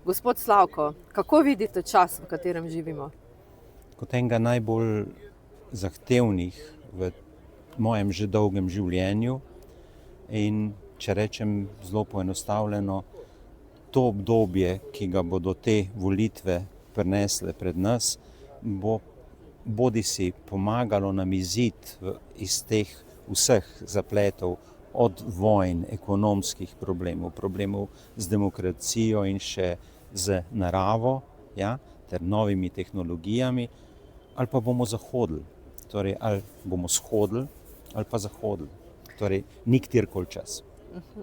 Gospod Slavko, kako vidite čas, v katerem živimo? Kot enega najbolj zahtevnih v mojem že dolgem življenju in če rečem zelo poenostavljeno, to obdobje, ki ga bodo te volitve prinesle pred nas, bo bodisi pomagalo nam iziti iz teh vseh zapletov, od vojn, ekonomskih problemov, problemov z demokracijo in še z naravo, ja, ter novimi tehnologijami, ali pa bomo zahodili. Torej, ali bomo shodili, ali pa zahodili. Torej, ni kjerkoli čas.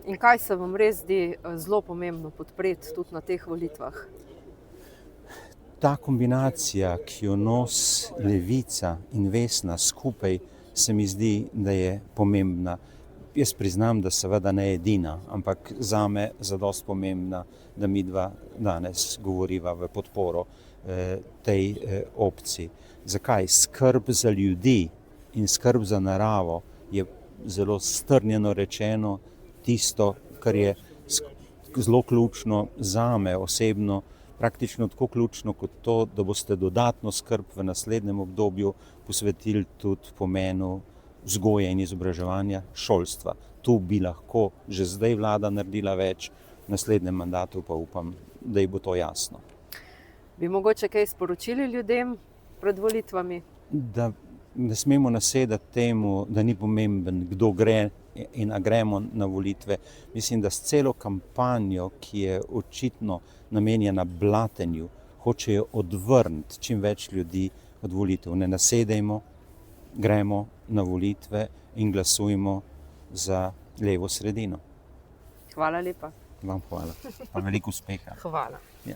In kaj se vam res zdi zelo pomembno podpreti tudi na teh volitvah? Ta kombinacija, ki jo nosi Levica in Vesna skupaj, se mi zdi, da je pomembna. Jaz priznam, da seveda ne edina, ampak zame zadosti pomembna, da midva danes govoriva v podporo tej opciji. Zakaj? Skrb za ljudi in skrb za naravo je zelo strnjeno rečeno tisto, kar je zelo ključno zame osebno, praktično tako ključno kot to, da boste dodatno skrb v naslednjem obdobju posvetili tudi pomenu vzgoje in izobraževanja, šolstva. Tu bi lahko že zdaj vlada naredila več, v naslednjem mandatu pa upam, da ji bo to jasno. Bi mogoče kaj sporočili ljudem pred volitvami? Da ne smemo nasedati temu, da ni pomemben, kdo gre in a gremo na volitve. Mislim, da s celo kampanjo, ki je očitno namenjena blatenju, hočejo odvrniti čim več ljudi od volitev. Ne nasedajmo, gremo na volitve in glasujmo za levo sredino. Hvala lepa. Vam hvala. Pa veliko uspeha. Hvala. Ja.